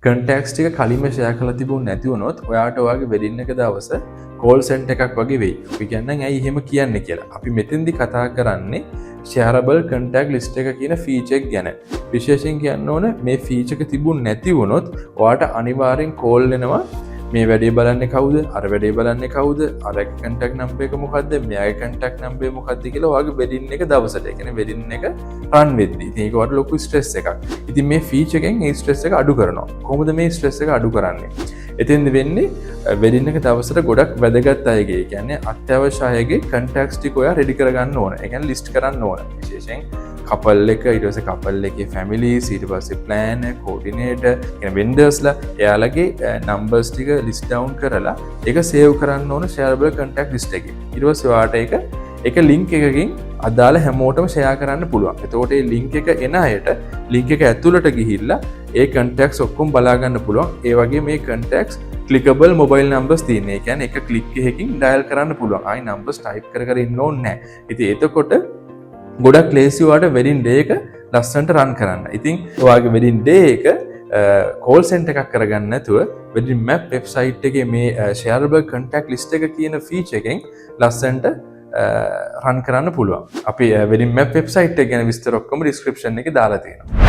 Contacts ටික කලින්ම share කරලා තිබුණ නැති වුණොත් ඔයාට ඔයාගේ වෙඩින් එක දවස කෝල් සෙන්ටර් එකක් වගේ වෙයි. අපි කියන්නම් ඇයි එහෙම කියන්නේ කියලා. අපි මෙතෙන්දි කතා කරන්නේ shareable contact list එක කියන ෆීචර් එක ගැන. විශේෂයෙන් කියන්න ඕන මේ ෆීචර් එක තිබුණ නැති වුණොත් ඔයාට අනිවාර්යෙන් කෝල් එනවා. මේ වැඩේ බලන්නේ කවුද? අර වැඩේ බලන්නේ කවුද? අර කන්ටැක්ට් නම්බර් එක මොකද්ද? මෙයාගේ කන්ටැක්ට් නම්බර් මොකද්ද කියලා ඔයාගේ වෙඩින් එක දවසට. ඒ කියන්නේ වෙඩින් එක රන් වෙද්දි. ඉතින් ඒක වට ලොකු ස්ට්‍රෙස් එකක්. ඉතින් මේ ෆීචර් එකෙන් මේ ස්ට්‍රෙස් එක අඩු කරනවා. කොහොමද මේ ස්ට්‍රෙස් එක අඩු කරන්නේ? එතෙන්ද වෙන්නේ වෙඩින් එක දවසට ගොඩක් වැදගත් අයගේ. ඒ කියන්නේ අත්‍යවශ්‍ය අයගේ කන්ටැක්ට්ස් ටික ඔයා රෙඩි කරගන්න ඕන. ඒ කියන්නේ ලිස්ට් කරන්න ඕන. විශේෂයෙන් කපල් එක, ඊට පස්සේ කපල් එකේ ෆැමිලිස්, ඊට පස්සේ ප්ලෑන්, කෝඩිනේටර්, කියන වෙන්ඩර්ස්ලා එයාලගේ නම්බර්ස් ටික ලිස්ට් ඩවුන් කරලා ඒක සේව් කරන්න ඕන shareable contact list එකේ. ඊට පස්සේ ඔයාට ඒක ලින්ක් එකකින් අදාළ හැමෝටම ෂෙයා කරන්න පුළුවන්. එතකොට මේ ලින්ක් එක එන අයට ලින්ක් එක ඇතුළට ගිහිල්ලා ඒ contacts ඔක්කොම බලා ගන්න පුළුවන්. ඒ වගේ මේ contacts clickable mobile numbers තියෙනවා. ඒ කියන්නේ එක ක්ලික් එකකින් ඩයල් කරන්න පුළුවන්. ආයි numbers type කර කර ඉන්න ඕනේ නැහැ. ඉතින් එතකොට ගොඩක් ලේසි වාට වෙඩින් ඩේ එක ලස්සනට රන් කරන්න. ඉතින් ඔයාගේ වෙඩින් ඩේ එක කෝල් සෙන්ටර් එකක් කරගන්න නැතුව වෙඩින් මැප් වෙබ්සයිට් එකේ මේ shareable contact list එක කියන ෆීචර් එකෙන් ලස්සනට රන් කරන්න පුළුවන්. අපි වෙඩින් මැප් වෙබ්සයිට් එක ගැන විස්තර ඔක්කොම ඩිස්ක්‍රිප්ෂන් එකේ දාලා තියෙනවා.